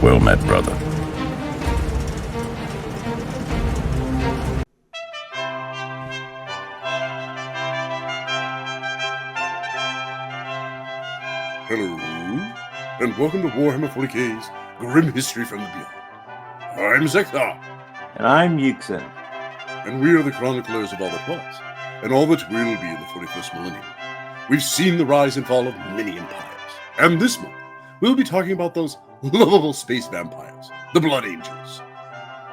Well met, brother. Hello, and welcome to Warhammer 40k's Grim History from the Beyond. I'm Zekthar, And I'm Yuxin. and we are the chroniclers of all that was, and all that will be in the 41st millennium. We've seen the rise and fall of many empires, and this month, we'll be talking about those lovable space vampires, the Blood Angels.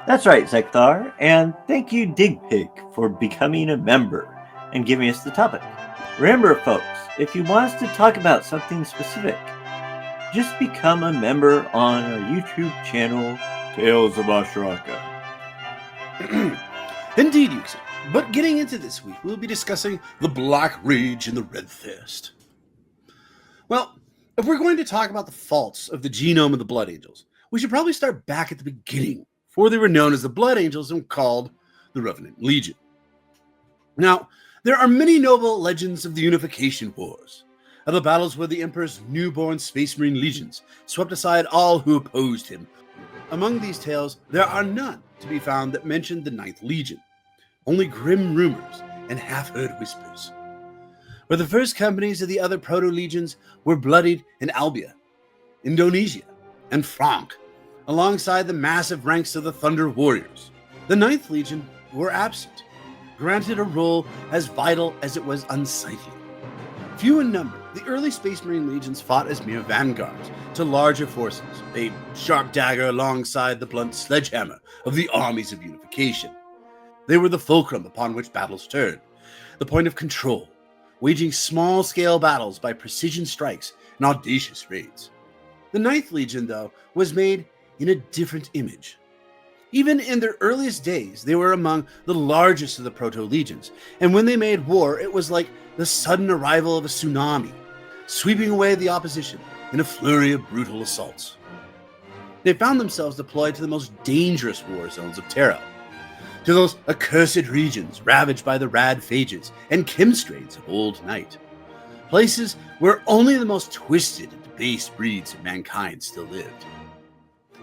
That's right, Zekthar, and thank you, Digpig, for becoming a member and giving us the topic. Remember, folks, if you want us to talk about something specific, just become a member on our YouTube channel, Tales of Ashraka. Indeed, Yuxin. But getting into this week, we'll be discussing the Black Rage and the Red Thirst. Well, if we're going to talk about the faults of the genome of the Blood Angels, we should probably start back at the beginning, for they were known as the Blood Angels and called the Revenant Legion. Now, there are many noble legends of the Unification Wars, of the battles where the Emperor's newborn Space Marine legions swept aside all who opposed him. Among these tales, there are none to be found that mention the Ninth Legion, only grim rumors and half-heard whispers. Where the first companies of the other proto-legions were bloodied in Albia, Indonesia, and Frank, alongside the massive ranks of the Thunder Warriors. The Ninth Legion were absent, granted a role as vital as it was unsightly. Few in number, the early Space Marine legions fought as mere vanguards to larger forces, a sharp dagger alongside the blunt sledgehammer of the armies of unification. They were the fulcrum upon which battles turned, the point of control, waging small-scale battles by precision strikes and audacious raids. The Ninth Legion, though, was made in a different image. Even in their earliest days, they were among the largest of the proto-legions, and when they made war, it was like the sudden arrival of a tsunami, sweeping away the opposition in a flurry of brutal assaults. They found themselves deployed to the most dangerous war zones of Terra, to those accursed regions ravaged by the rad phages and chemstrains of old night, places where only the most twisted and debased breeds of mankind still lived.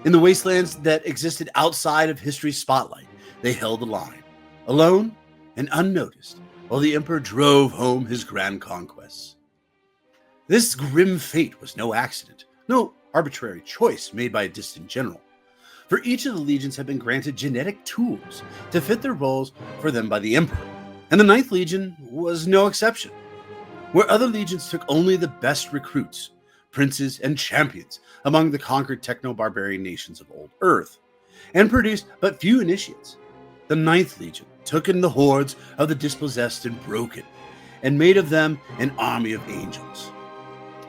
In the wastelands that existed outside of history's spotlight, they held the line, alone and unnoticed, while the Emperor drove home his grand conquests. This grim fate was no accident, no arbitrary choice made by a distant general, for each of the legions had been granted genetic tools to fit their roles for them by the Emperor, and the Ninth Legion was no exception. Where other legions took only the best recruits, princes, and champions among the conquered techno-barbarian nations of old Earth, and produced but few initiates, the Ninth Legion took in the hordes of the dispossessed and broken, and made of them an army of angels.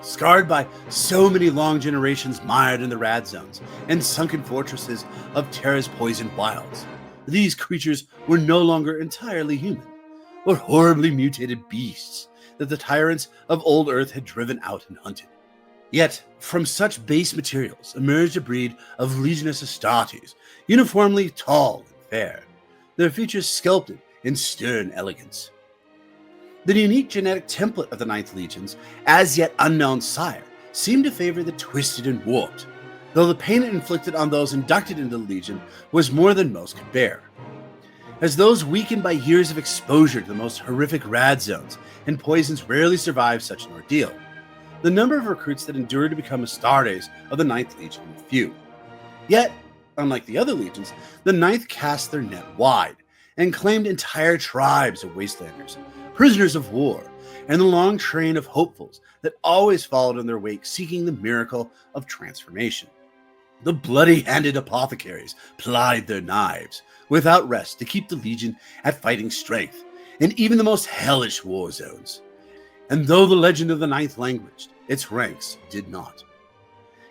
Scarred by so many long generations mired in the rad zones and sunken fortresses of Terra's poisoned wilds, these creatures were no longer entirely human, but horribly mutated beasts that the tyrants of old Earth had driven out and hunted. Yet, from such base materials emerged a breed of Legionis Astartes, uniformly tall and fair, their features sculpted in stern elegance. The unique genetic template of the Ninth Legion's as yet unknown sire seemed to favor the twisted and warped, though the pain it inflicted on those inducted into the Legion was more than most could bear. As those weakened by years of exposure to the most horrific rad zones and poisons rarely survive such an ordeal, the number of recruits that endured to become Astartes of the Ninth Legion were few. Yet, unlike the other legions, the Ninth cast their net wide and claimed entire tribes of wastelanders, prisoners of war, and the long train of hopefuls that always followed in their wake seeking the miracle of transformation. The bloody-handed apothecaries plied their knives without rest to keep the Legion at fighting strength in even the most hellish war zones. And though the legend of the Ninth languished, its ranks did not.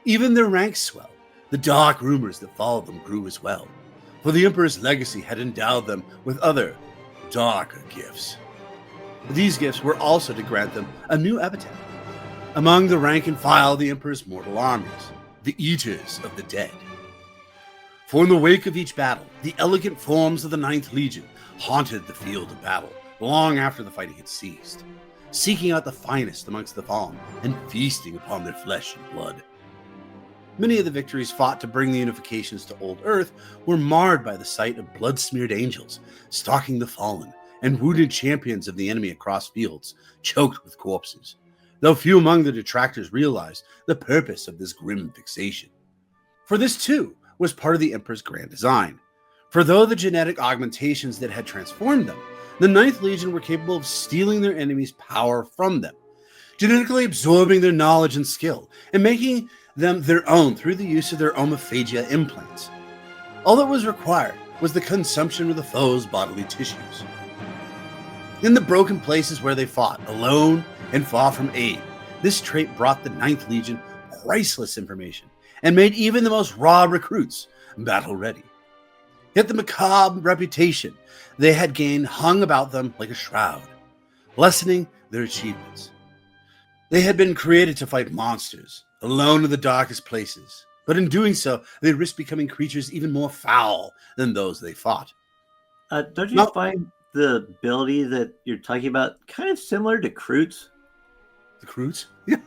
Even their ranks swelled, the dark rumors that followed them grew as well, for the Emperor's legacy had endowed them with other, darker gifts. These gifts were also to grant them a new epithet. Among the rank and file of the Emperor's mortal armies, the Eaters of the Dead. For in the wake of each battle, the elegant forms of the Ninth Legion haunted the field of battle long after the fighting had ceased, seeking out the finest amongst the fallen and feasting upon their flesh and blood. Many of the victories fought to bring the unifications to Old Earth were marred by the sight of blood-smeared angels stalking the fallen and wounded champions of the enemy across fields, choked with corpses, though few among the detractors realized the purpose of this grim fixation. For this, too, was part of the Emperor's grand design. For though the genetic augmentations that had transformed them, the Ninth Legion were capable of stealing their enemies' power from them, genetically absorbing their knowledge and skill, and making them their own through the use of their omophagia implants. All that was required was the consumption of the foe's bodily tissues. In the broken places where they fought, alone and far from aid, this trait brought the Ninth Legion priceless information and made even the most raw recruits battle-ready. Yet the macabre reputation they had gained hung about them like a shroud, lessening their achievements. They had been created to fight monsters, alone in the darkest places, but in doing so, they risked becoming creatures even more foul than those they fought. Don't you find the ability that you're talking about kind of similar to Kroots? The Kroots? Yeah.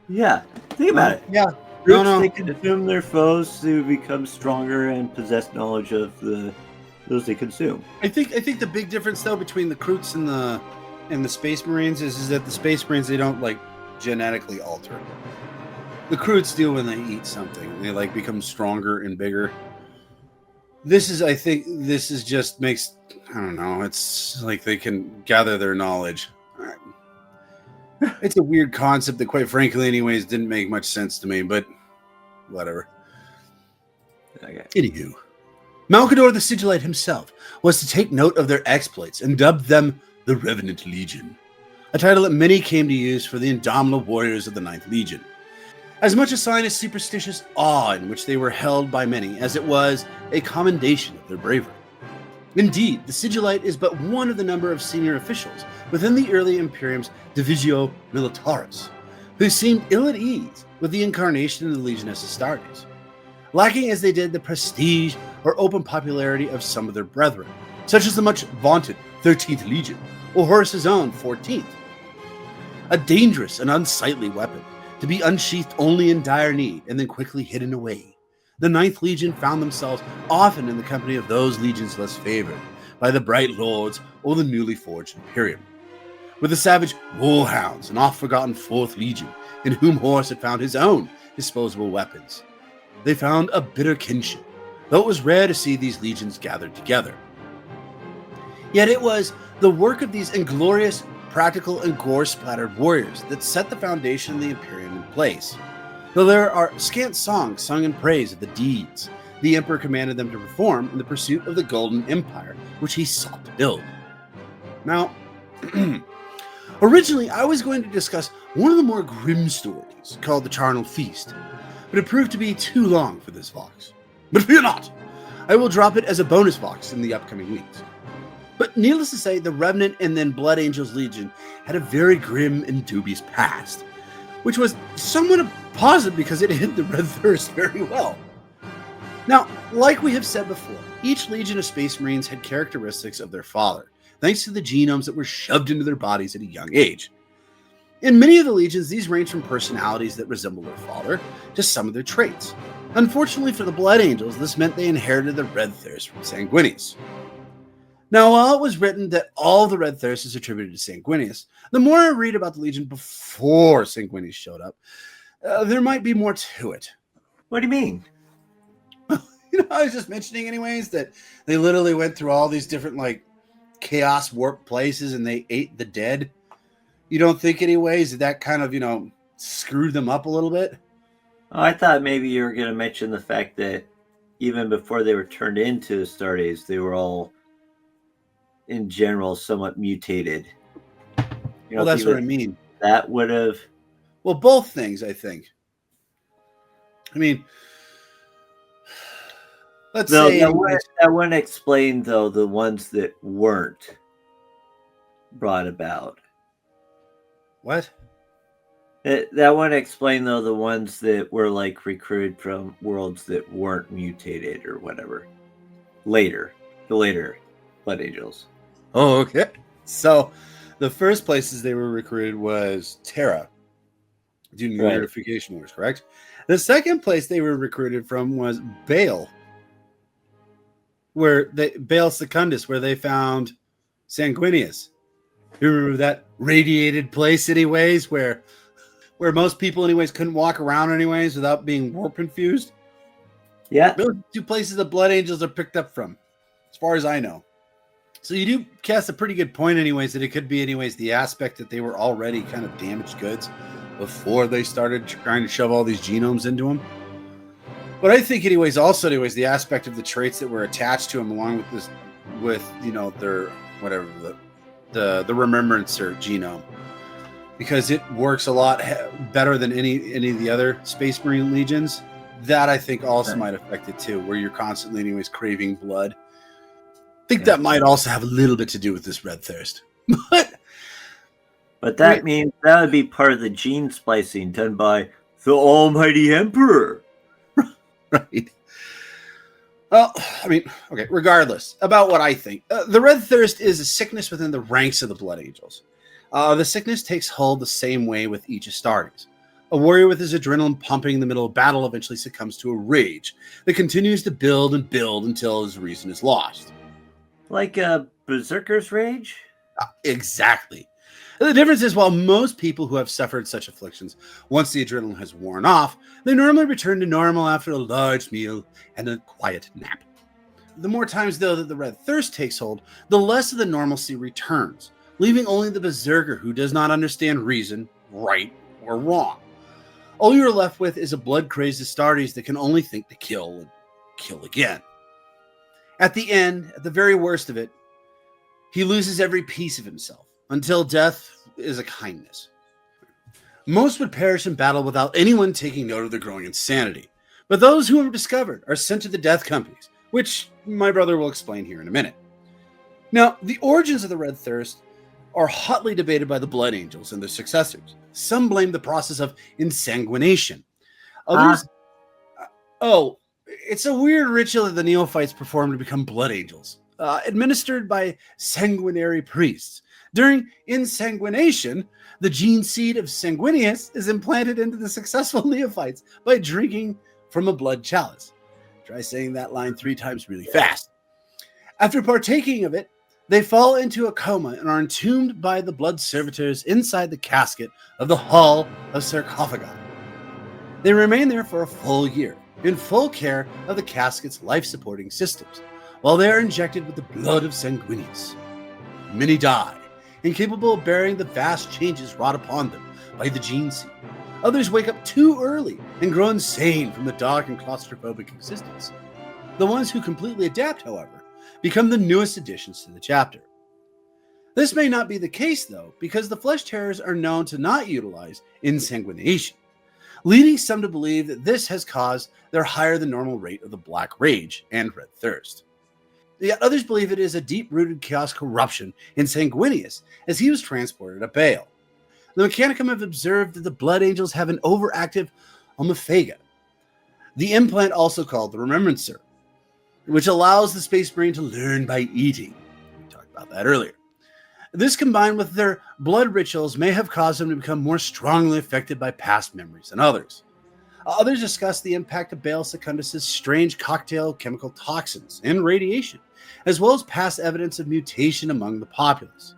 Yeah, think about it. Yeah. Kroots, they consume their foes to become stronger and possess knowledge of those they consume. I think the big difference though between the Kroots and the Space Marines is that the Space Marines, they don't like genetically alter. The Kroots do when they eat something. They like become stronger and bigger. I think this is just makes, I don't know, it's like they can gather their knowledge. It's a weird concept that, quite frankly, anyways, didn't make much sense to me, but whatever. Okay. Anywho, Malcador the Sigillite himself was to take note of their exploits and dubbed them the Revenant Legion, a title that many came to use for the indomitable warriors of the Ninth Legion, as much a sign of superstitious awe in which they were held by many as it was a commendation of their bravery. Indeed, the Sigillite is but one of the number of senior officials within the early Imperium's Divisio Militaris, who seemed ill at ease with the incarnation of the Legiones Astartes, lacking as they did the prestige or open popularity of some of their brethren, such as the much vaunted 13th Legion, or Horus's own 14th. A dangerous and unsightly weapon, to be unsheathed only in dire need and then quickly hidden away. The Ninth Legion found themselves often in the company of those legions less favored by the Bright Lords or the newly forged Imperium, with the savage Warhounds and oft-forgotten Fourth Legion, in whom Horus had found his own disposable weapons. They found a bitter kinship, though it was rare to see these legions gathered together. Yet it was the work of these inglorious, practical, and gore-splattered warriors that set the foundation of the Imperium in place. Though there are scant songs sung in praise of the deeds the Emperor commanded them to perform in the pursuit of the Golden Empire, which he sought to build. Now, originally I was going to discuss one of the more grim stories called the Charnel Feast, but it proved to be too long for this Vox. But fear not! I will drop it as a bonus Vox in the upcoming weeks. But needless to say, the Revenant and then Blood Angels Legion had a very grim and dubious past, which was somewhat a positive because it hid the Red Thirst very well. Now, like we have said before, each Legion of Space Marines had characteristics of their father, thanks to the genomes that were shoved into their bodies at a young age. In many of the legions, these range from personalities that resemble their father to some of their traits. Unfortunately for the Blood Angels, this meant they inherited the Red Thirst from Sanguinius. Now, while it was written that all the Red Thirst is attributed to Sanguinius, the more I read about the Legion before Sanguinius showed up, there might be more to it. What do you mean? I was just mentioning anyways that they literally went through all these different like chaos warp places and they ate the dead. You don't think anyways that kind of, screwed them up a little bit? Oh, I thought maybe you were going to mention the fact that even before they were turned into Astartes, they were all, in general, somewhat mutated. Well, that's what I mean. That would have... Well, both things, I think. I mean... Let's say that wouldn't explain, though, the ones that weren't brought about. What? That wouldn't explain, though, the ones that were, like, recruited from worlds that weren't mutated or whatever. The later Blood Angels. Oh, okay. So, the first places they were recruited was Terra, due to the Unification Wars, correct? The second place they were recruited from was Baal, Baal Secundus, where they found Sanguinius. You remember that radiated place, anyways, where most people, anyways, couldn't walk around, anyways, without being warp infused? Yeah. Those two places the Blood Angels are picked up from, as far as I know. So you do cast a pretty good point, anyways, that it could be, anyways, the aspect that they were already kind of damaged goods before they started trying to shove all these genomes into them. But I think, anyways, also, the aspect of the traits that were attached to them, along with this, their whatever the Remembrancer genome, because it works a lot better than any of the other Space Marine legions. That I think also might affect it too, where you're constantly, anyways, craving blood. I think that might also have a little bit to do with this red thirst. But that means that would be part of the gene splicing done by the Almighty Emperor. Right. Well, I mean, okay, regardless about what I think, the red thirst is a sickness within the ranks of the Blood Angels. The sickness takes hold the same way with each Astartes. A warrior with his adrenaline pumping in the middle of battle eventually succumbs to a rage that continues to build and build until his reason is lost. Like a berserker's rage? Exactly. The difference is, while most people who have suffered such afflictions, once the adrenaline has worn off, they normally return to normal after a large meal and a quiet nap. The more times, though, that the red thirst takes hold, the less of the normalcy returns, leaving only the berserker who does not understand reason, right or wrong. All you're left with is a blood-crazed Astartes that can only think to kill and kill again. At the end, at the very worst of it, he loses every piece of himself, until death is a kindness. Most would perish in battle without anyone taking note of their growing insanity, but those who are discovered are sent to the death companies, which my brother will explain here in a minute. Now, the origins of the red thirst are hotly debated by the Blood Angels and their successors. Some blame the process of insanguination. Others, it's a weird ritual that the neophytes perform to become Blood Angels, administered by sanguinary priests. During insanguination, the gene seed of Sanguinius is implanted into the successful neophytes by drinking from a blood chalice. Try saying that line 3 times really fast. After partaking of it, they fall into a coma and are entombed by the blood servitors inside the casket of the Hall of Sarcophagi. They remain there for a full year, in full care of the casket's life-supporting systems, while they are injected with the blood of Sanguinius. Many die, incapable of bearing the vast changes wrought upon them by the gene seed. Others wake up too early and grow insane from the dark and claustrophobic existence. The ones who completely adapt, however, become the newest additions to the chapter. This may not be the case, though, because the flesh terrors are known to not utilize insanguination, leading some to believe that this has caused their higher than normal rate of the black rage and red thirst. Yet others believe it is a deep-rooted chaos corruption in Sanguinius as he was transported to Baal. The Mechanicum have observed that the Blood Angels have an overactive omephaga, the implant also called the Remembrancer, which allows the Space Marine to learn by eating. We talked about that earlier. This, combined with their blood rituals, may have caused them to become more strongly affected by past memories than others. Others discuss the impact of Baal Secundus' strange cocktail chemical toxins and radiation, as well as past evidence of mutation among the populace.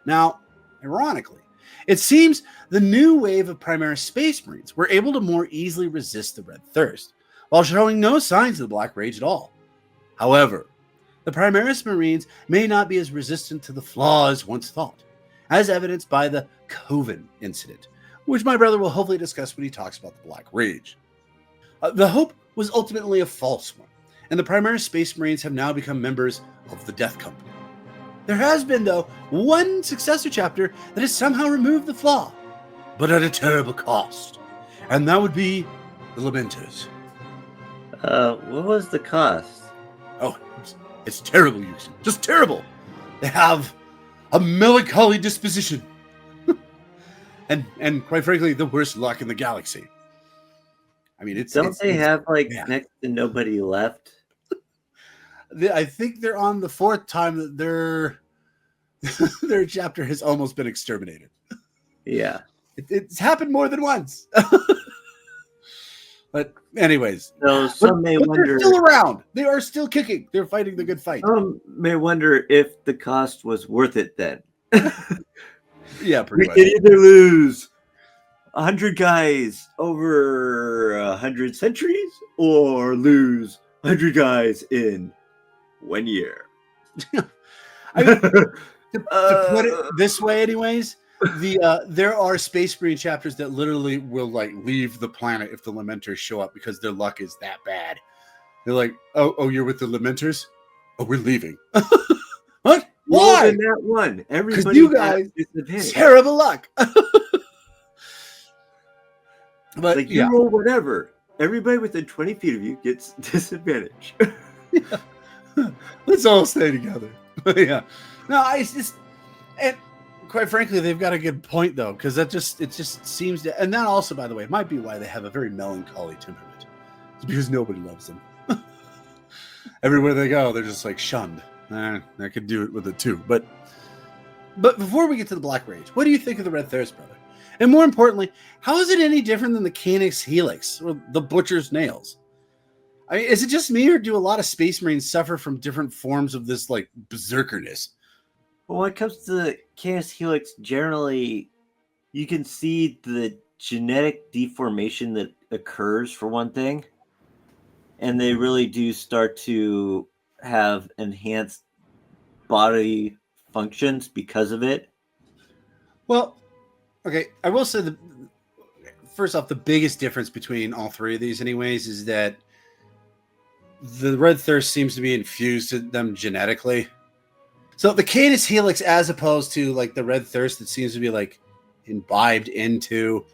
Now, ironically, it seems the new wave of Primaris Space Marines were able to more easily resist the red thirst, while showing no signs of the black rage at all. However, the Primaris Marines may not be as resistant to the flaw as once thought, as evidenced by the Coven incident, which my brother will hopefully discuss when he talks about the Black Rage. The hope was ultimately a false one, and the Primaris Space Marines have now become members of the Death Company. There has been, though, one successor chapter that has somehow removed the flaw, but at a terrible cost, and that would be the Lamenters. What was the cost? Oh, it's terrible, Houston. Just terrible. They have a melancholy disposition. and quite frankly, the worst luck in the galaxy. I mean, Don't they have next to nobody left? I think they're on the 4th time that their chapter has almost been exterminated. Yeah. It's happened more than once. But anyways, So some may but wonder. they're still around. They are still kicking. They're fighting the good fight. Some may wonder if the cost was worth it. Then Yeah, we pretty much. could either lose 100 guys over 100 centuries, or lose 100 guys in 1 year. I mean, to put it this way, anyways, there are Space Marine chapters that literally will like leave the planet if the Lamenters show up because their luck is that bad. They're like, oh, you're with the Lamenters? Oh, we're leaving. What? More Why? than that one. Everybody you has guys disadvantage. terrible luck. But Like you roll whatever. Everybody within 20 feet of you gets disadvantage. let's all stay together. Yeah, no, it's just, and quite frankly, they've got a good point though, because it just seems to, and that also, by the way, might be why they have a very melancholy temperament. It's because nobody loves them. Everywhere they go, they're just like shunned. I could do it with it too, but before we get to the Black Rage, what do you think of the Red Thirst, brother? And more importantly, how is it any different than the Canis Helix or the Butcher's Nails? I mean, is it just me, or do a lot of Space Marines suffer from different forms of this like berserkerness? Well, when it comes to the Canis Helix, generally, you can see the genetic deformation that occurs for one thing, and they really do start to have enhanced body functions because of it. Well, okay, I will say first off, the biggest difference between all three of these, anyways, is that the Red Thirst seems to be infused to them genetically. So the Canis Helix, as opposed to like the Red Thirst that seems to be like imbibed into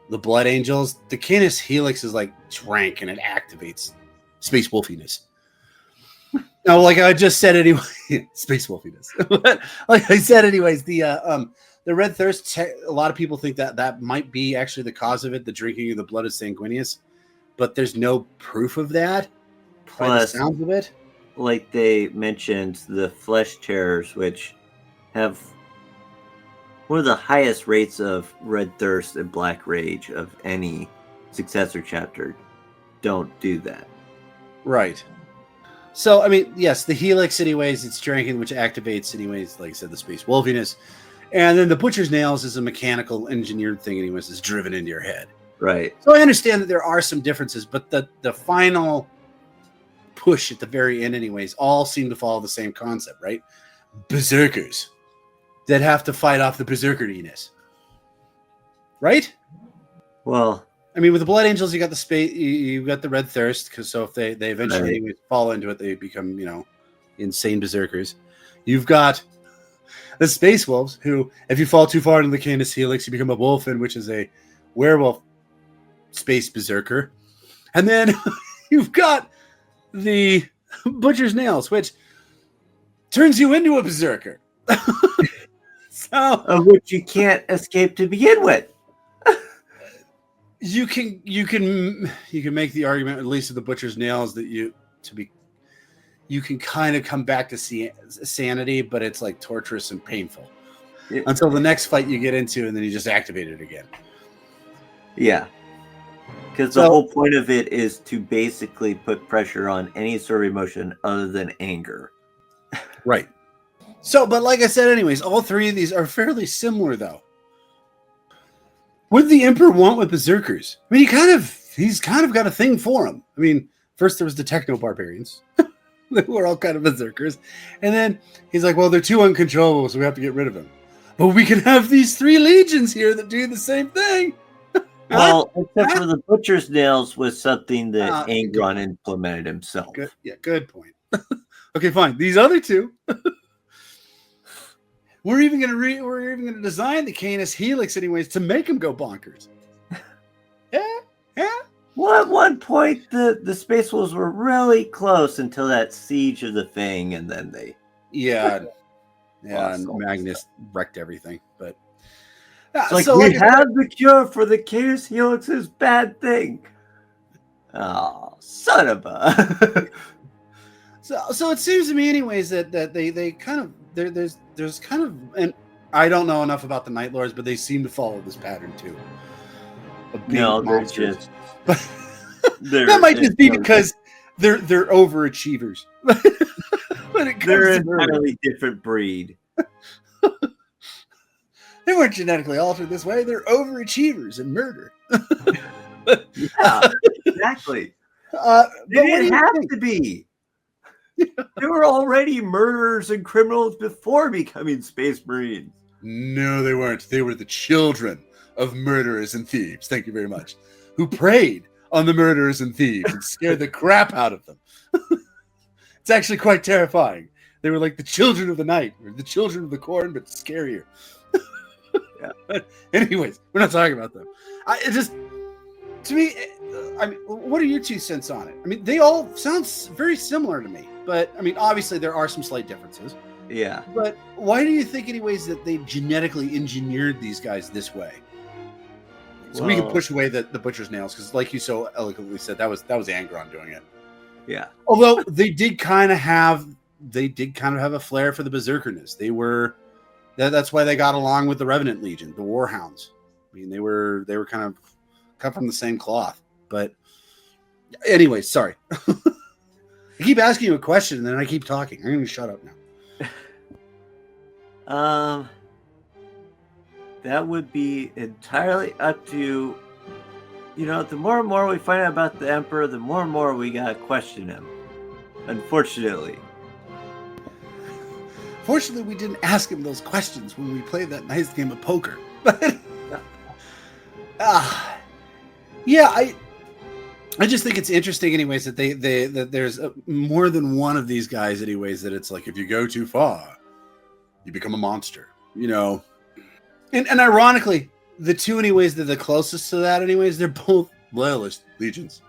the Blood Angels, the Canis Helix is like drank and it activates space wolfiness. No, like I just said anyway, space wolfiness. Like I said anyways, the Red Thirst, a lot of people think that might be actually the cause of it, the drinking of the blood of Sanguinius, but there's no proof of that. Plus, by the sounds of it, like they mentioned, the Flesh Terrors, which have one of the highest rates of Red Thirst and Black Rage of any successor chapter, don't do that. Right. So, I mean, yes, the Helix, anyways, it's drinking, which activates, anyways, like I said, the space wolfiness. And then the Butcher's Nails is a mechanical engineered thing, anyways, is driven into your head. Right. So I understand that there are some differences, but the final push at the very end, anyways, all seem to follow the same concept, right? Berserkers that have to fight off the berserkeriness. Right? Well, I mean, with the Blood Angels, you got the space, you got the Red Thirst, because so if they eventually fall into it, they become, insane berserkers. You've got the Space Wolves, who, if you fall too far into the Canis Helix, you become a Wolfen, which is a werewolf space berserker. And then you've got the Butcher's Nails, which turns you into a berserker. So, of which you can't escape to begin with. You can make the argument, at least with the Butcher's Nails, that you can kind of come back to sanity, but it's like torturous and painful until the next fight you get into, and then you just activate it again. Yeah, because the whole point of it is to basically put pressure on any sort of emotion other than anger. Right. So, but like I said, anyways, all three of these are fairly similar, though. What did the Emperor want with berserkers? I mean, he's kind of got a thing for them. I mean, first there was the techno barbarians, who were all kind of berserkers, and then he's like, "Well, they're too uncontrollable, so we have to get rid of them." But we can have these 3 legions here that do the same thing. Well, except for the Butcher's Nails was something that Angron implemented himself. Good, yeah, good point. Okay, fine. These other 2. We're even gonna design the Canis Helix, anyways, to make them go bonkers. Yeah. Well, at one point, the Space Wolves were really close until that siege of the Thing, and then they and Magnus wrecked everything. But it's like we have the cure for the Canis Helix's bad thing. Oh, son of a! So it seems to me, anyways, that they kind of there's kind of, and I don't know enough about the Night Lords, but they seem to follow this pattern too. No, they're just That might just be because they're overachievers. When it comes they're to an murder. entirely different breed. They weren't genetically altered this way. They're overachievers in murder. Yeah, exactly. But They what do didn't you have think? to be. They were already murderers and criminals before becoming Space Marines. No, they weren't. They were the children of murderers and thieves. Thank you very much. Who preyed on the murderers and thieves and scared the crap out of them. It's actually quite terrifying. They were like the children of the night, or the children of the corn, but scarier. Yeah. But anyways, we're not talking about them. To me, I mean, what are your 2 cents on it? I mean, they all sound very similar to me, but I mean, obviously there are some slight differences. Yeah. But why do you think, anyways, that they genetically engineered these guys this way? So we can Well- push away the butcher's nails, because, like you so eloquently said, that was Angron doing it. Yeah. Although they did kind of have a flair for the berserkerness. They were that's why they got along with the Revenant Legion, the Warhounds. I mean, they were kind of cut from the same cloth. But anyway, sorry. I keep asking you a question and then I keep talking. I'm going to shut up now. That would be entirely up to, the more and more we find out about the Emperor, the more and more we gotta question him. Unfortunately. Fortunately, we didn't ask him those questions when we played that nice game of poker. But yeah, I just think it's interesting, anyways, that that there's more than one of these guys, anyways. That it's like, if you go too far, you become a monster, And ironically, the 2, anyways, that are the closest to that, anyways, they're both loyalist legions.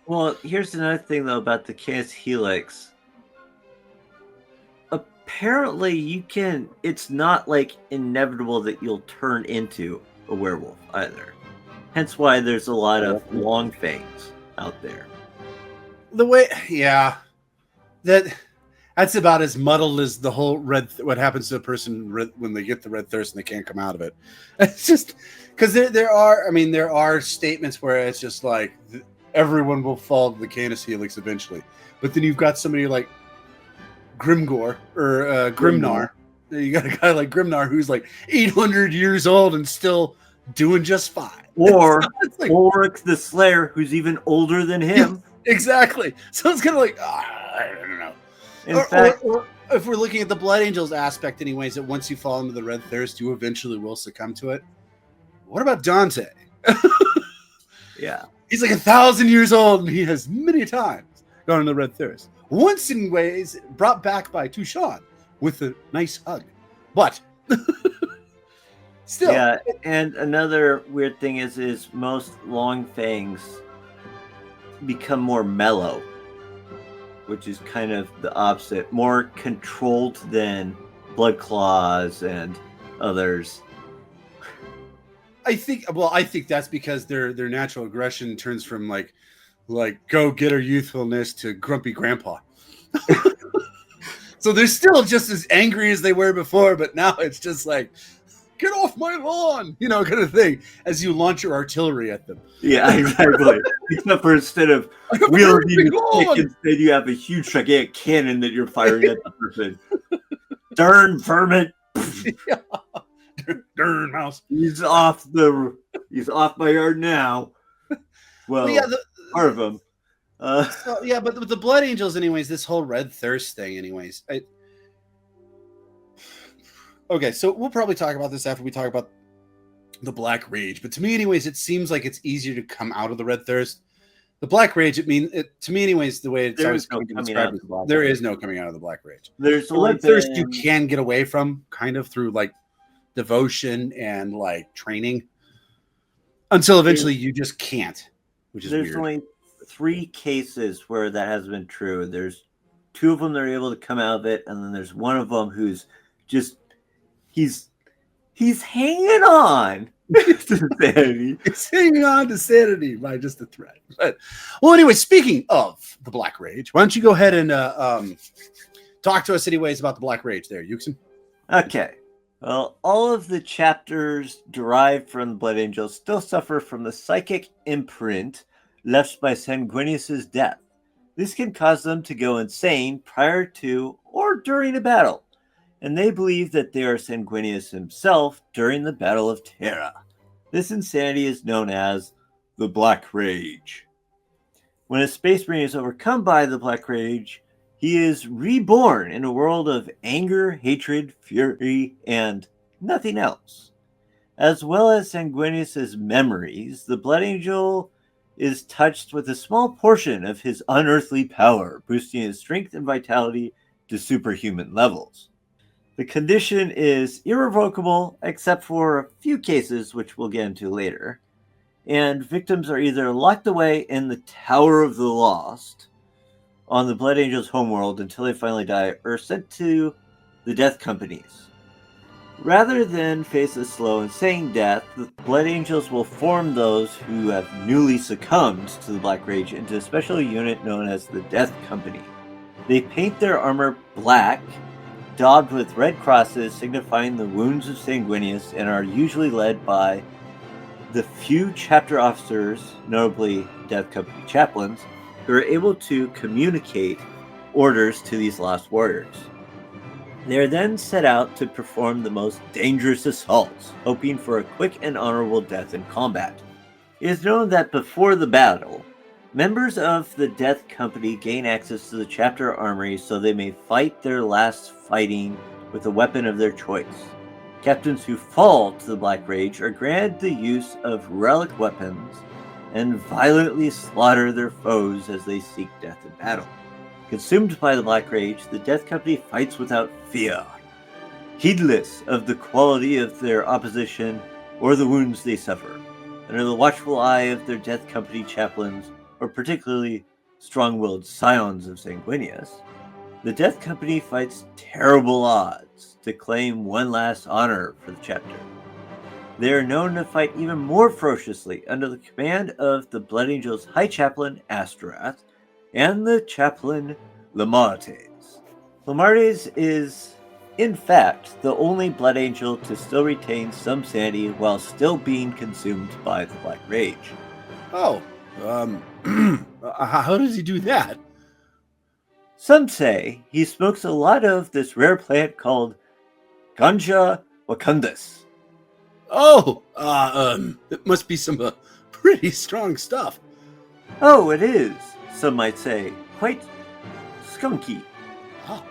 Well, here's another thing, though, about the Canis Helix. Apparently, it's not, like, inevitable that you'll turn into a werewolf, either. Hence why there's a lot of long fangs out there. The way, yeah, that's about as muddled as the whole what happens to a person when they get the red thirst and they can't come out of it. It's just because there are statements where it's just like everyone will fall to the Canis Helix eventually, but then you've got somebody like Grimgor or Grimnar. You got a guy like Grimnar who's like 800 years old and still doing just fine. Or It's like, Ulrich the Slayer, who's even older than him. exactly. So it's kind of like, I don't know. In fact, Or if we're looking at the Blood Angels aspect, anyways, that once you fall into the red thirst, you eventually will succumb to it. What about Dante? yeah. He's like 1,000 years old, and he has many times gone into the red thirst. Once, anyways, brought back by Tushan with a nice hug. But still, Yeah, and another weird thing is most long fangs become more mellow, which is kind of the opposite, more controlled than Blood Claws and others. I think that's because their natural aggression turns from like go getter youthfulness to grumpy grandpa. So they're still just as angry as they were before, but now it's just like, get off my lawn, kind of thing, as you launch your artillery at them. Yeah, exactly. Except for instead of wielding a stick, instead you have a huge gigantic cannon that you're firing at the person. Darn vermin! Darn mouse. He's off my yard now. Well, yeah, part of him. But with the Blood Angels, anyways, this whole red thirst thing, anyways. Okay, so we'll probably talk about this after we talk about the Black Rage. But to me, anyways, it seems like it's easier to come out of the red thirst. The Black Rage, to me, anyways, the way it's always described, there is no coming out of the Black Rage. There's the red thirst you can get away from, kind of through like devotion and like training, until eventually you just can't, which is weird. There's only 3 cases where that has been true. There's 2 of them that are able to come out of it, and then there's one of them who's just he's hanging on to sanity. He's hanging on to sanity by just a thread. But well, anyway, speaking of the Black Rage, why don't you go ahead and talk to us anyways about the Black Rage there, Yuxin? Okay. Well, all of the chapters derived from the Blood Angels still suffer from the psychic imprint left by Sanguinius' death. This can cause them to go insane prior to or during a battle, and they believe that they are Sanguinius himself during the Battle of Terra. This insanity is known as the Black Rage. When a Space Marine is overcome by the Black Rage, he is reborn in a world of anger, hatred, fury, and nothing else. As well as Sanguinius' memories, the Blood Angel is touched with a small portion of his unearthly power, boosting his strength and vitality to superhuman levels. The condition is irrevocable except for a few cases, which we'll get into later, and victims are either locked away in the Tower of the Lost on the Blood Angel's homeworld until they finally die, or sent to the Death Companies. Rather than face a slow, insane death, the Blood Angels will form those who have newly succumbed to the Black Rage into a special unit known as the Death Company. They paint their armor black, daubed with red crosses signifying the wounds of Sanguinius, and are usually led by the few chapter officers, notably Death Company chaplains, who are able to communicate orders to these lost warriors. They are then set out to perform the most dangerous assaults, hoping for a quick and honorable death in combat. It is known that before the battle, members of the Death Company gain access to the chapter armory so they may fight their last fighting with a weapon of their choice. Captains who fall to the Black Rage are granted the use of relic weapons and violently slaughter their foes as they seek death in battle. Consumed by the Black Rage, the Death Company fights without fear, heedless of the quality of their opposition or the wounds they suffer. Under the watchful eye of their Death Company chaplains, or particularly strong-willed scions of Sanguinius, the Death Company fights terrible odds to claim one last honor for the chapter. They are known to fight even more ferociously under the command of the Blood Angel's High Chaplain Astorath and the Chaplain Lamartes. Lamartes is, in fact, the only Blood Angel to still retain some sanity while still being consumed by the Black Rage. Oh, how does he do that? Some say he smokes a lot of this rare plant called Ganja Wakandus. Oh, it must be some pretty strong stuff. Oh, it is, some might say, quite skunky. Oh.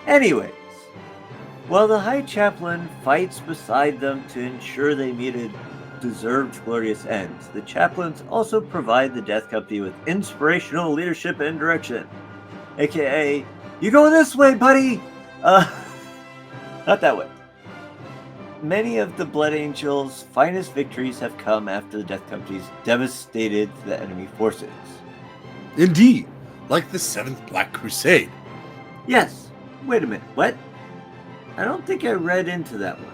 Anyways, while the High Chaplain fights beside them to ensure they meet a deserved glorious end, the chaplains also provide the Death Company with inspirational leadership and direction. AKA, you go this way, buddy! Not that way. Many of the Blood Angel's finest victories have come after the Death Company's devastated the enemy forces. Indeed, like the 7th Black Crusade. Yes. Wait a minute, what? I don't think I read into that one.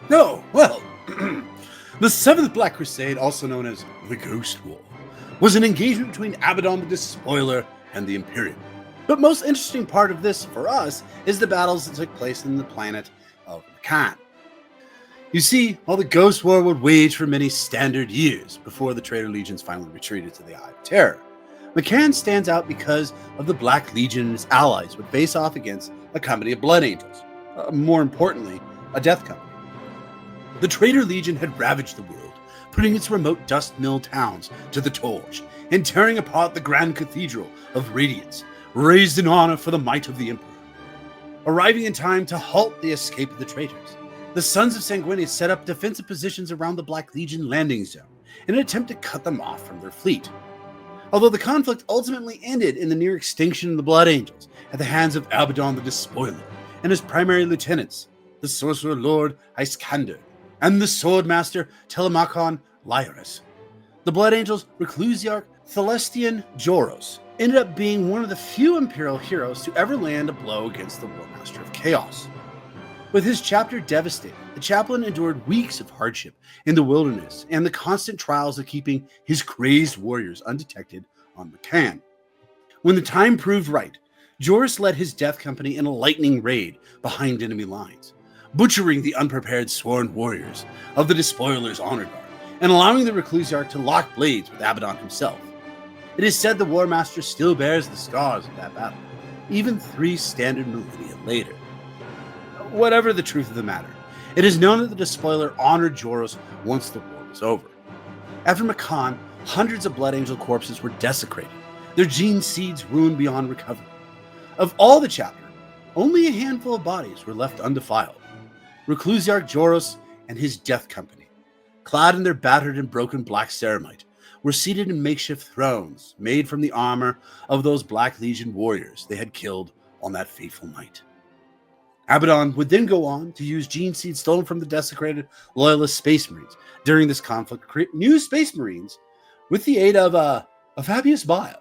No, well, the 7th Black Crusade, also known as the Ghost War, was an engagement between Abaddon the Despoiler and the Imperium. But most interesting part of this, for us, is the battles that took place in the planet of Makan. You see, while the Ghost War would wage for many standard years before the Traitor Legions finally retreated to the Eye of Terror, Makan stands out because of the Black Legion and its allies would face off against a company of Blood Angels. More importantly, a Death Company. The Traitor Legion had ravaged the world, putting its remote dust mill towns to the torch and tearing apart the Grand Cathedral of Radiance, raised in honor for the might of the Emperor. Arriving in time to halt the escape of the traitors, the Sons of Sanguinius set up defensive positions around the Black Legion landing zone in an attempt to cut them off from their fleet. Although the conflict ultimately ended in the near extinction of the Blood Angels at the hands of Abaddon the Despoiler and his primary lieutenants, the Sorcerer Lord Iskander and the Swordmaster Telemachon Lyris, the Blood Angels' Reclusiarch Celestian Joros ended up being one of the few Imperial heroes to ever land a blow against the Warmaster of Chaos. With his chapter devastated, the chaplain endured weeks of hardship in the wilderness and the constant trials of keeping his crazed warriors undetected on Makan. When the time proved right, Joris led his Death Company in a lightning raid behind enemy lines, butchering the unprepared sworn warriors of the Despoiler's honor guard and allowing the Reclusiarch to lock blades with Abaddon himself. It is said the War Master still bears the scars of that battle, even 3 standard millennia later. Whatever the truth of the matter, it is known that the Despoiler honored Joros once the war was over. After Makan, hundreds of Blood Angel corpses were desecrated, their gene seeds ruined beyond recovery. Of all the chapter, only a handful of bodies were left undefiled. Reclusiarch Joros and his Death Company, clad in their battered and broken black ceramite, were seated in makeshift thrones made from the armor of those Black Legion warriors they had killed on that fateful night. Abaddon would then go on to use gene seeds stolen from the desecrated Loyalist Space Marines during this conflict to create new Space Marines with the aid of Fabius Bile.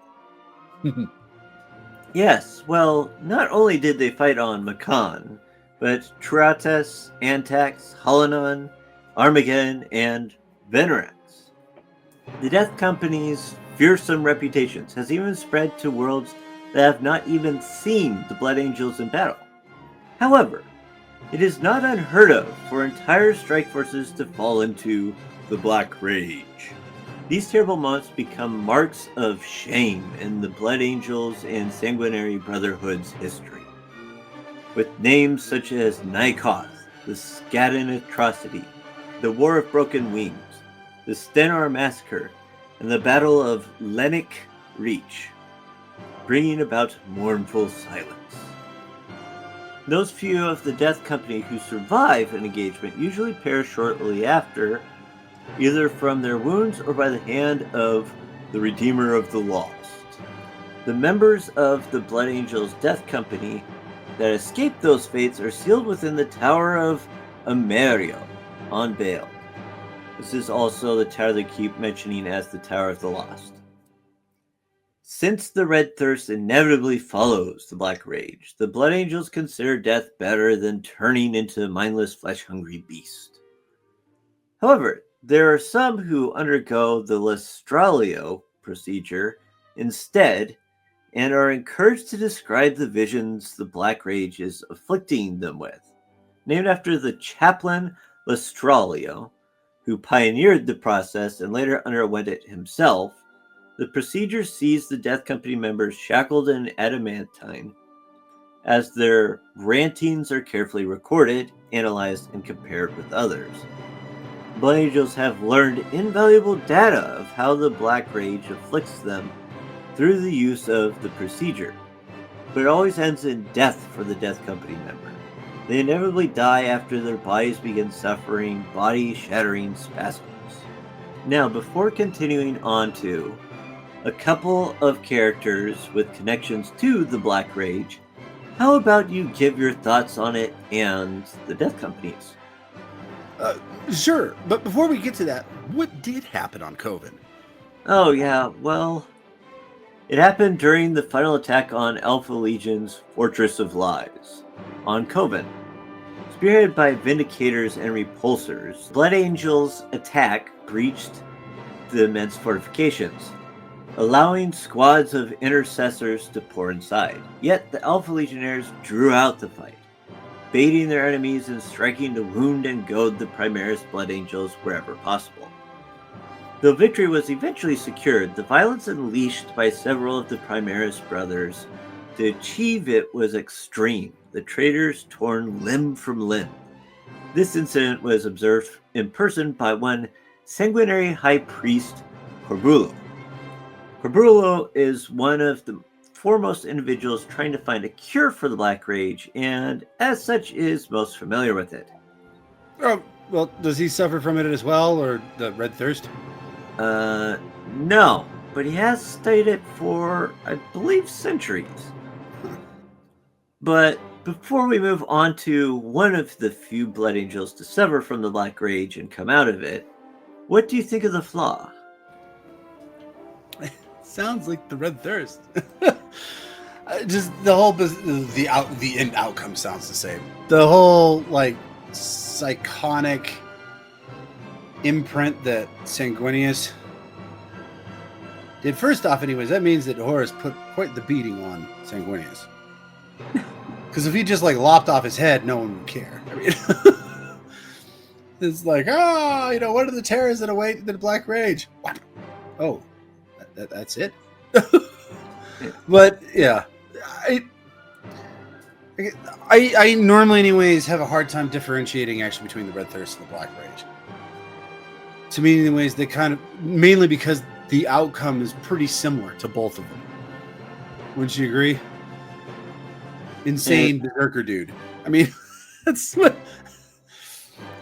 Yes, well, not only did they fight on Makan, but Tratus, Antax, Holonon, Armageddon, and Venerax. The Death Company's fearsome reputations has even spread to worlds that have not even seen the Blood Angels in battle. However, it is not unheard of for entire strike forces to fall into the Black Rage. These terrible moments become marks of shame in the Blood Angels and Sanguinary Brotherhood's history. With names such as Nykoth, the Skaden Atrocity, the War of Broken Wings, the Stenar Massacre, and the Battle of Lennox Reach, bringing about mournful silence. Those few of the Death Company who survive an engagement usually perish shortly after, either from their wounds or by the hand of the Redeemer of the Lost. The members of the Blood Angels Death Company that escape those fates are sealed within the Tower of Amerio on Vale. This is also the tower they keep mentioning as the Tower of the Lost. Since the Red Thirst inevitably follows the Black Rage, the Blood Angels consider death better than turning into a mindless flesh-hungry beast. However, there are some who undergo the Lestralio procedure instead and are encouraged to describe the visions the Black Rage is afflicting them with. Named after the chaplain Lestralio, who pioneered the process and later underwent it himself, the procedure sees the Death Company members shackled in adamantine as their rantings are carefully recorded, analyzed, and compared with others. Blood Angels have learned invaluable data of how the Black Rage afflicts them through the use of the procedure, but it always ends in death for the Death Company member. They inevitably die after their bodies begin suffering body-shattering spasms. Now, before continuing on to a couple of characters with connections to the Black Rage, how about you give your thoughts on it and the Death Companies? Sure, but before we get to that, what did happen on Coven? Oh yeah, well, it happened during the final attack on Alpha Legion's Fortress of Lies, on Coven. Spearheaded by Vindicators and Repulsors, Blood Angels' attack breached the immense fortifications, allowing squads of intercessors to pour inside. Yet the Alpha Legionnaires drew out the fight, baiting their enemies and striking to wound and goad the Primaris Blood Angels wherever possible. Though victory was eventually secured, the violence unleashed by several of the Primaris brothers to achieve it was extreme, the traitors torn limb from limb. This incident was observed in person by one Sanguinary High Priest Corbulo. Corbulo is one of the foremost individuals trying to find a cure for the Black Rage, and as such is most familiar with it. Oh, well, does he suffer from it as well, or the Red Thirst? No, but he has studied it for, I believe, centuries. But before we move on to one of the few Blood Angels to suffer from the Black Rage and come out of it, what do you think of the flaw? Sounds like the Red Thirst. Just the whole the end outcome sounds the same. The whole like psychonic imprint that Sanguinius did. First off, anyways, that means that Horus put quite the beating on Sanguinius. Because if he just like lopped off his head, no one would care. I mean, It's like, what are the terrors that await the Black Rage? What? Oh, that's it? But, yeah. I normally, anyways, have a hard time differentiating actually between the Red Thirst and the Black Rage. To me, anyways, they kind of, mainly because the outcome is pretty similar to both of them. Wouldn't you agree? Insane berserker dude. I mean, that's what.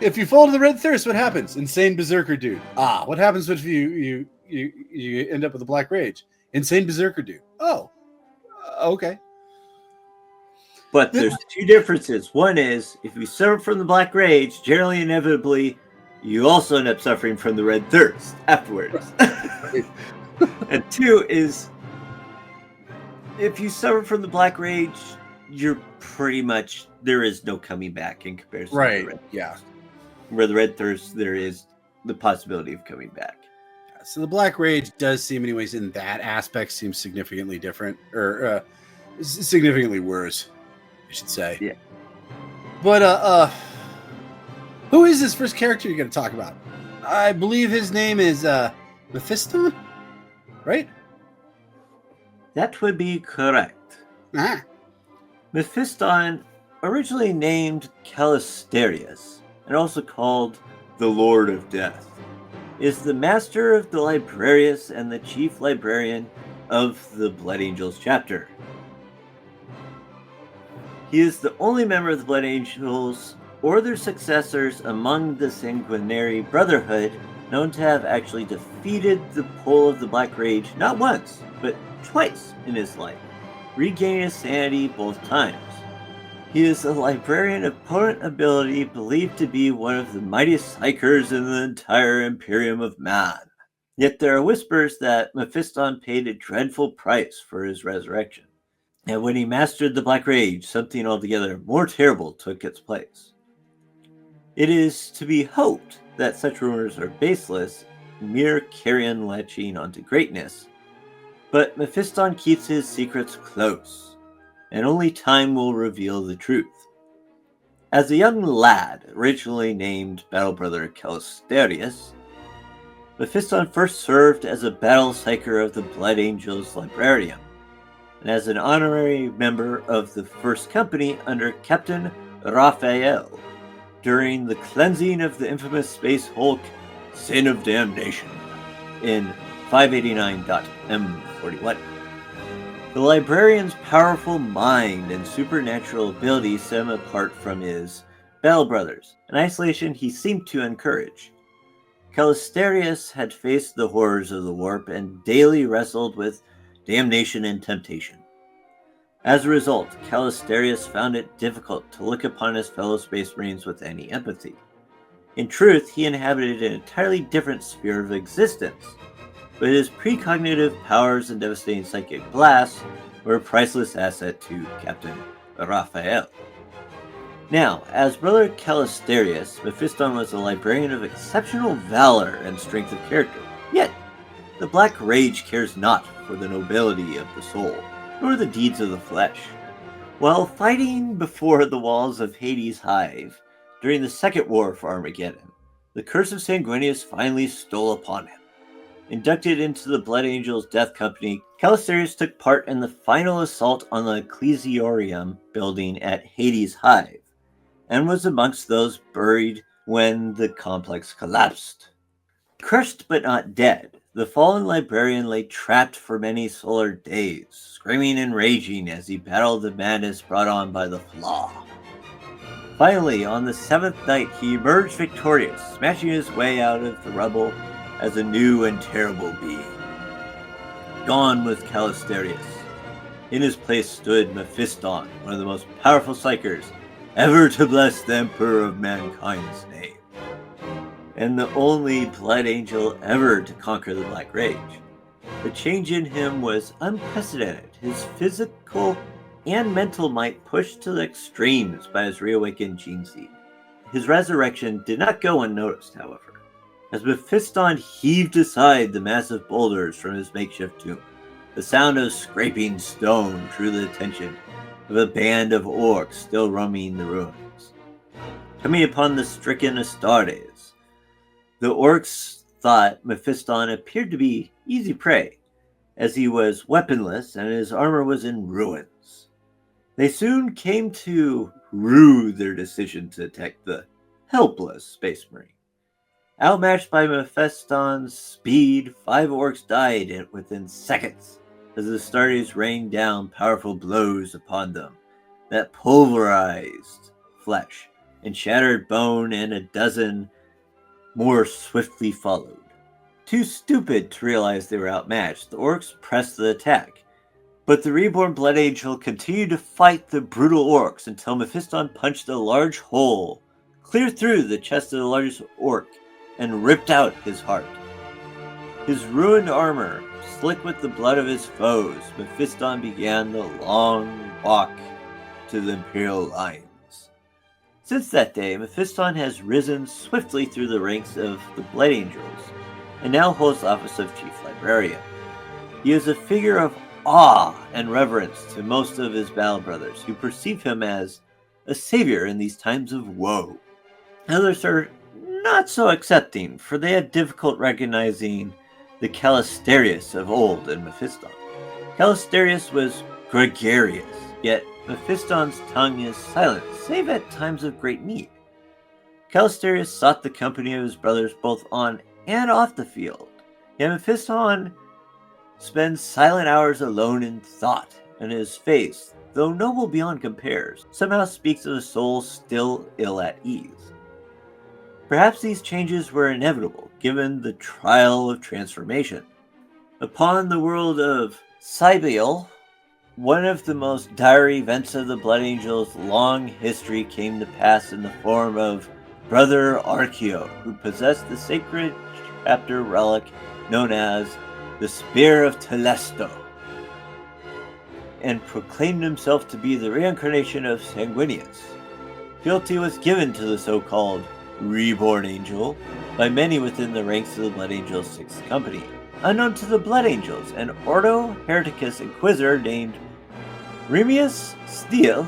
If you fall to the Red Thirst, what happens? Insane berserker dude. What happens if you end up with the Black Rage? Insane berserker dude. Oh, okay. But there's two differences. One is, if you suffer from the Black Rage, generally, inevitably, you also end up suffering from the Red Thirst afterwards. And two is, if you suffer from the Black Rage, you're pretty much, there is no coming back in comparison to the Red Thirst. Where the Red Thirst, there is the possibility of coming back. So the Black Rage does seem, anyways, in that aspect, seems significantly different, or significantly worse, I should say. Yeah. But who is this first character you're going to talk about? I believe his name is Mephiston, right? That would be correct. Mephiston, originally named Callisterius, and also called the Lord of Death, is the master of the Librarius and the chief librarian of the Blood Angels chapter. He is the only member of the Blood Angels or their successors among the Sanguinary Brotherhood known to have actually defeated the pull of the Black Rage not once, but twice in his life, regaining his sanity both times. He is a librarian of potent ability, believed to be one of the mightiest psychers in the entire Imperium of Man. Yet there are whispers that Mephiston paid a dreadful price for his resurrection. And when he mastered the Black Rage, something altogether more terrible took its place. It is to be hoped that such rumors are baseless, mere carrion latching onto greatness, but Mephiston keeps his secrets close, and only time will reveal the truth. As a young lad, originally named Battle Brother Callisterius, Mephiston first served as a battle psyker of the Blood Angels Librarium, and as an honorary member of the First Company under Captain Raphael during the cleansing of the infamous Space Hulk Sin of Damnation in 589.M41. The librarian's powerful mind and supernatural abilities set him apart from his battle brothers, an isolation he seemed to encourage. Callisterius had faced the horrors of the warp and daily wrestled with damnation and temptation. As a result, Callisterius found it difficult to look upon his fellow Space Marines with any empathy. In truth, he inhabited an entirely different sphere of existence, but his precognitive powers and devastating psychic blasts were a priceless asset to Captain Raphael. Now, as Brother Callisterius, Mephiston was a librarian of exceptional valor and strength of character. Yet, the Black Rage cares not for the nobility of the soul, nor the deeds of the flesh. While fighting before the walls of Hades' Hive during the Second War for Armageddon, the curse of Sanguinius finally stole upon him. Inducted into the Blood Angels Death Company, Callisterius took part in the final assault on the Ecclesiorium building at Hades' Hive, and was amongst those buried when the complex collapsed. Crushed but not dead, the fallen librarian lay trapped for many solar days, screaming and raging as he battled the madness brought on by the Flaw. Finally, on the seventh night, he emerged victorious, smashing his way out of the rubble as a new and terrible being. Gone was Callisterius. In his place stood Mephiston, one of the most powerful psychers ever to bless the Emperor of Mankind's name, and the only Blood Angel ever to conquer the Black Rage. The change in him was unprecedented, his physical and mental might pushed to the extremes by his reawakened gene seed. His resurrection did not go unnoticed, however, as Mephiston heaved aside the massive boulders from his makeshift tomb. The sound of scraping stone drew the attention of a band of orcs still roaming the ruins. Coming upon the stricken Astartes, The orcs thought Mephiston appeared to be easy prey, as he was weaponless and his armor was in ruins. They soon came to rue their decision to attack the helpless Space Marine. Outmatched by Mephiston's speed, 5 orcs died within seconds as the Astartes rained down powerful blows upon them that pulverized flesh and shattered bone, and a dozen more swiftly followed. Too stupid to realize they were outmatched, the orcs pressed the attack, but the reborn Blood Angel continued to fight the brutal orcs until Mephiston punched a large hole clear through the chest of the largest orc and ripped out his heart. His ruined armor slick with the blood of his foes, Mephiston began the long walk to the Imperial Lines. Since that day, Mephiston has risen swiftly through the ranks of the Blood Angels, and now holds the office of Chief Librarian. He is a figure of awe and reverence to most of his battle brothers, who perceive him as a savior in these times of woe. Others are not so accepting, for they had difficult recognizing the Calistarius of old in Mephiston. Calistarius was gregarious, yet Mephiston's tongue is silent, save at times of great need. Calistarius sought the company of his brothers both on and off the field, yet Mephiston spends silent hours alone in thought, and his face, though noble beyond compares, somehow speaks of a soul still ill at ease. Perhaps these changes were inevitable, given the trial of transformation. Upon the world of Cybiel, one of the most dire events of the Blood Angel's long history came to pass in the form of Brother Archeo, who possessed the sacred chapter relic known as the Spear of Telesto, and proclaimed himself to be the reincarnation of Sanguinius. Fealty was given to the so-called Reborn Angel by many within the ranks of the Blood Angel's Sixth Company. Unknown to the Blood Angels, an Ordo Hereticus Inquisitor named Remius Steele,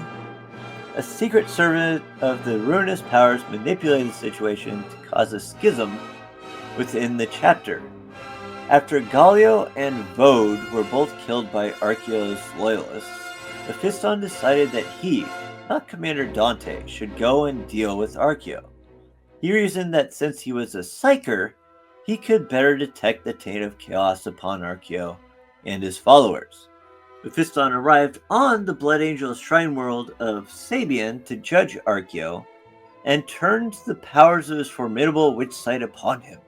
a secret servant of the ruinous powers, manipulated the situation to cause a schism within the chapter. After Gallio and Vode were both killed by Archeo's loyalists, Mephiston decided that he, not Commander Dante, should go and deal with Archeo. He reasoned that since he was a psyker, he could better detect the taint of chaos upon Archeo and his followers. Mephiston arrived on the Blood Angel's shrine world of Sabian to judge Archeo, and turned the powers of his formidable witch sight upon him.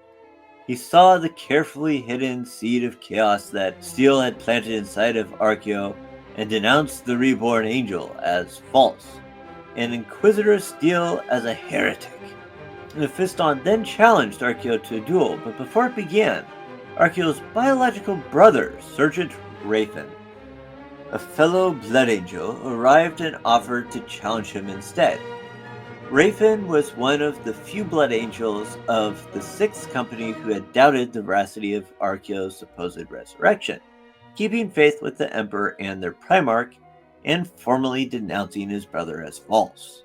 He saw the carefully hidden seed of chaos that Steele had planted inside of Archeo, and denounced the Reborn Angel as false, and Inquisitor Steele as a heretic. Mephiston then challenged Archeo to a duel, but before it began, Archeo's biological brother, Sergeant Raphin, a fellow Blood Angel, arrived and offered to challenge him instead. Raphin was one of the few Blood Angels of the Sixth Company who had doubted the veracity of Archeo's supposed resurrection, keeping faith with the Emperor and their Primarch, and formally denouncing his brother as false.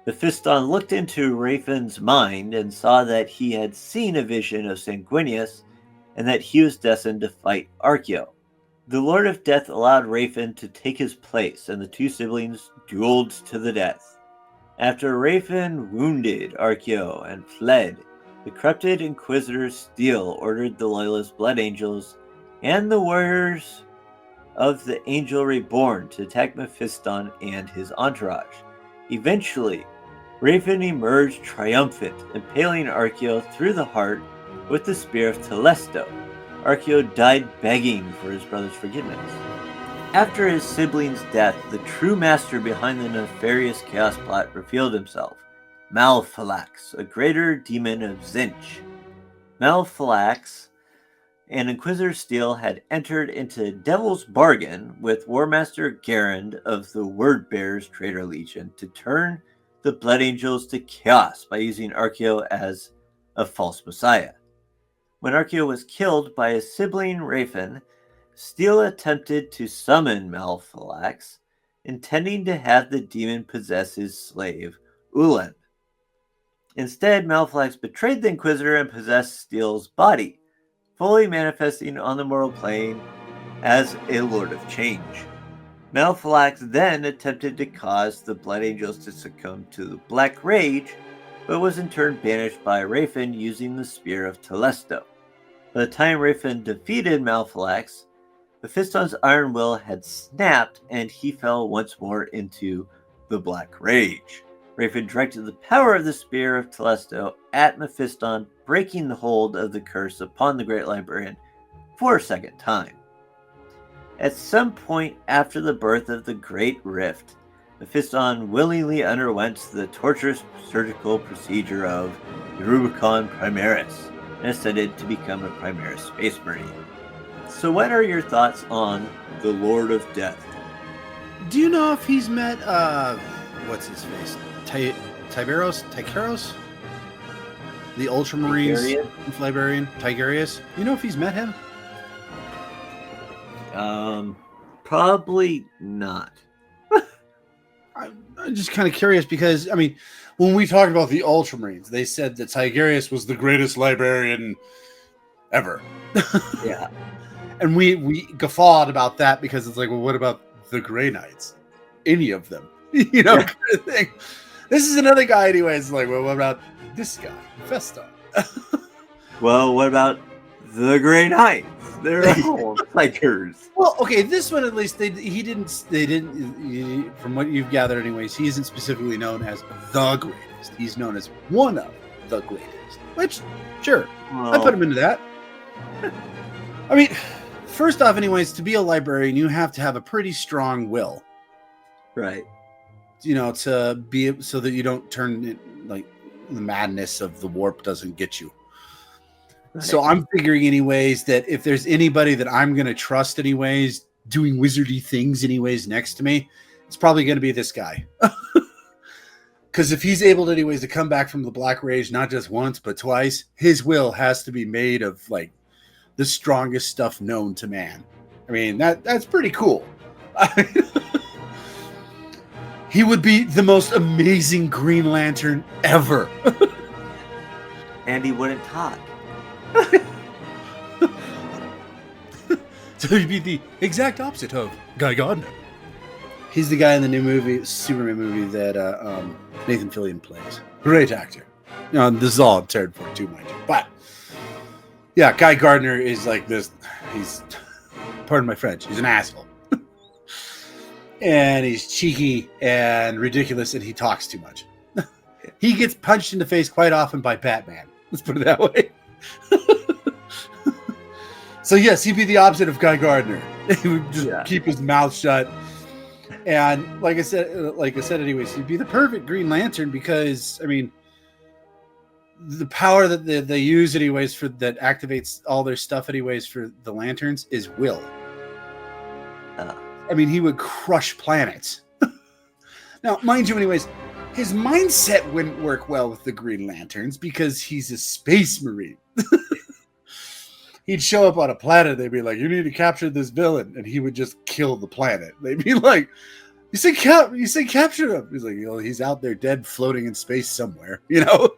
Mephiston looked into Raphin's mind and saw that he had seen a vision of Sanguinius, and that he was destined to fight Archeo. The Lord of Death allowed Raphin to take his place, and the two siblings dueled to the death. After Raphin wounded Archeo and fled, the corrupted Inquisitor Steele ordered the loyalist Blood Angels and the warriors of the Angel Reborn to attack Mephiston and his entourage. Eventually, Raphin emerged triumphant, impaling Archeo through the heart with the Spear of Telesto. Archeo died begging for his brother's forgiveness. After his sibling's death, the true master behind the nefarious chaos plot revealed himself, Malphalax, a greater demon of Zinch. Malphalax and Inquisitor Steele had entered into a devil's bargain with Warmaster Garand of the Wordbearers Traitor Legion to turn the Blood Angels to chaos by using Archeo as a false messiah. When Archeo was killed by his sibling Raphin, Steele attempted to summon Malphalax, intending to have the demon possess his slave, Ulan. Instead, Malphalax betrayed the Inquisitor and possessed Steel's body, fully manifesting on the mortal plane as a Lord of Change. Malphalax then attempted to cause the Blood Angels to succumb to the Black Rage, but was in turn banished by Rafen using the Spear of Telesto. By the time Rafen defeated Malphalax, Mephiston's Iron Will had snapped and he fell once more into the Black Rage. Rafen directed the power of the Spear of Telesto at Mephiston, breaking the hold of the curse upon the Great Librarian for a second time. At some point after the birth of the Great Rift, Mephiston willingly underwent the torturous surgical procedure of the Rubicon Primaris and ascended to become a Primaris Space Marine. So what are your thoughts on the Lord of Death? Do you know if he's met, what's his face? Tycheros? The Ultramarines librarian? Tigurius? You know if he's met him? Probably not. I'm just kind of curious because, I mean, when we talked about the Ultramarines, they said that Tigurius was the greatest librarian ever. Yeah. And we guffawed about that because it's like, well, what about the Grey Knights? Any of them? You know, kind of thing. This is another guy anyways. Like, well, what about this guy? Feston. Well, what about the Grey Knights? They're all Tigers. Well, okay, this one at least they didn't from what you've gathered anyways, he isn't specifically known as the greatest. He's known as one of the greatest. Which, sure, I put him into that. I mean, first off, anyways, to be a librarian, you have to have a pretty strong will. Right. You know, to be so that you don't turn it, like the madness of the warp doesn't get you. Right. So I'm figuring anyways that if there's anybody that I'm going to trust anyways, doing wizardy things anyways next to me, it's probably going to be this guy. Because if he's able to anyways to come back from the Black Rage, not just once, but twice, his will has to be made of like the strongest stuff known to man. I mean, that's pretty cool. He would be the most amazing Green Lantern ever. And he wouldn't talk. So he'd be the exact opposite of Guy Gardner. He's the guy in the new movie, Superman movie, that Nathan Fillion plays. Great actor. You know, this is all I'm tearing for too, mind you. But yeah, Guy Gardner is like this. He's, pardon my French, he's an asshole. And he's cheeky and ridiculous, and he talks too much. He gets punched in the face quite often by Batman. Let's put it that way. So yes, he'd be the opposite of Guy Gardner. He would just keep his mouth shut. And like I said, anyways, he'd be the perfect Green Lantern because, I mean, the power that they use anyways that activates all their stuff anyways for the lanterns is will. I mean, he would crush planets. Now, mind you, anyways, his mindset wouldn't work well with the Green Lanterns because he's a space marine. He'd show up on a planet. They'd be like, you need to capture this villain. And he would just kill the planet. They'd be like, you say capture him. He's like, you know, he's out there dead, floating in space somewhere, you know,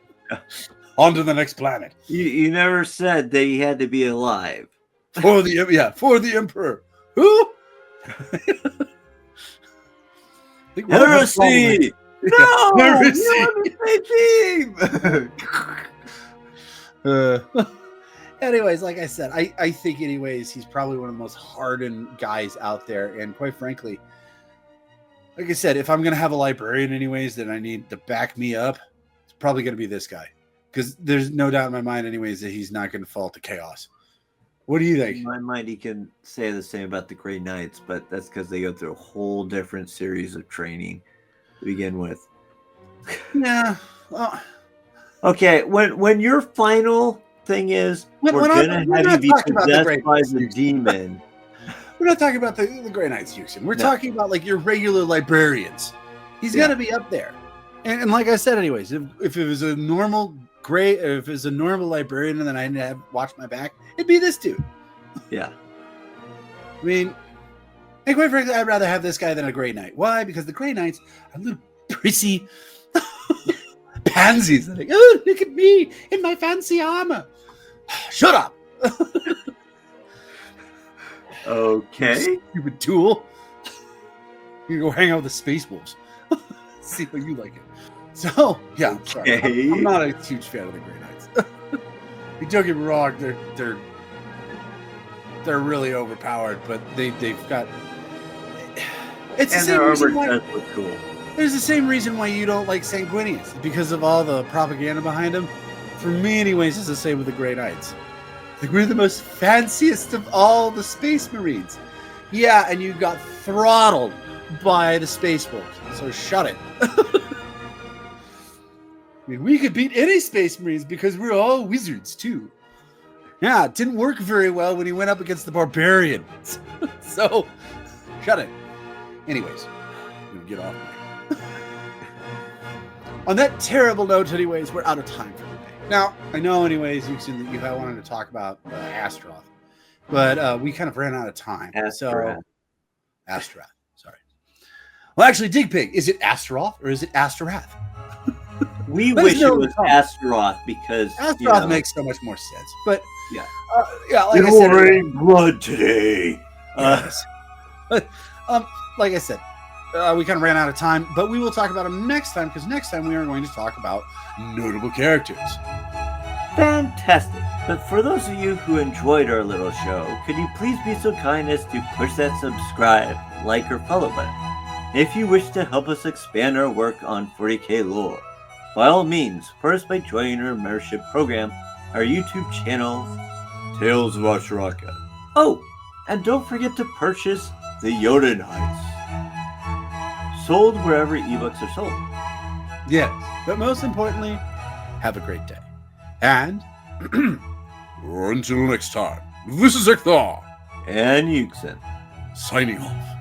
on to the next planet. You never said that he had to be alive. For the Emperor. Who? Heresy! No! Heresy! Anyways, like I said, I think anyways, he's probably one of the most hardened guys out there. And quite frankly, like I said, if I'm going to have a librarian anyways that I need to back me up, it's probably going to be this guy. Because there's no doubt in my mind anyways that he's not going to fall to chaos. What do you think? In my mind, you can say the same about the Grey Knights, but that's because they go through a whole different series of training to begin with. Yeah. Well, okay, when your final thing is, we're going to have you be possessed by the demon. We're not talking about the Grey Knights, Houston. We're talking about like your regular librarians. He's got to be up there. And like I said, anyways, if it was a normal if it's a normal librarian and then I had to watch my back, it'd be this dude. Yeah. I mean, and quite frankly, I'd rather have this guy than a Grey Knight. Why? Because the Grey Knights are little prissy pansies. They're like, oh, look at me in my fancy armor. Shut up. Okay. Stupid tool. You go hang out with the Space Wolves. See how you like it. So, yeah, I'm sorry. Okay. I'm not a huge fan of the Grey Knights. Don't get me wrong, they're really overpowered, but they've got. It's the And same their armor reason why. does look cool. There's the same reason why you don't like Sanguinius, because of all the propaganda behind him. For me, anyways, it's the same with the Grey Knights. Like, we're the most fanciest of all the Space Marines. Yeah, and you got throttled by the Space Wolves, so shut it. I mean, we could beat any Space Marines because we're all wizards, too. Yeah, it didn't work very well when he went up against the Barbarians. So, shut it. Anyways, I'm going to get off my... On that terrible note, anyways, we're out of time for today. Now, I know, anyways, you wanted to talk about Astaroth, but we kind of ran out of time. Astaroth. So, Astaroth, sorry. Well, actually, Dig Pig, is it Astaroth or is it Astaroth? We Let us wish know it in the was comments. Astaroth because Astaroth makes so much more sense. But, Yeah. like I said, You're in blood today. yes. Like I said, we kind of ran out of time, but we will talk about them next time, because next time we are going to talk about notable characters. Fantastic. But for those of you who enjoyed our little show, could you please be so kind as to push that subscribe, like, or follow button? If you wish to help us expand our work on 40k lore, by all means, first by joining our membership program, our YouTube channel, Tales of Ashraka. Oh, and don't forget to purchase the Yoda Knights. Sold wherever ebooks are sold. Yes, but most importantly, have a great day. And until next time, this is Ekthar, And Yuxin. signing off.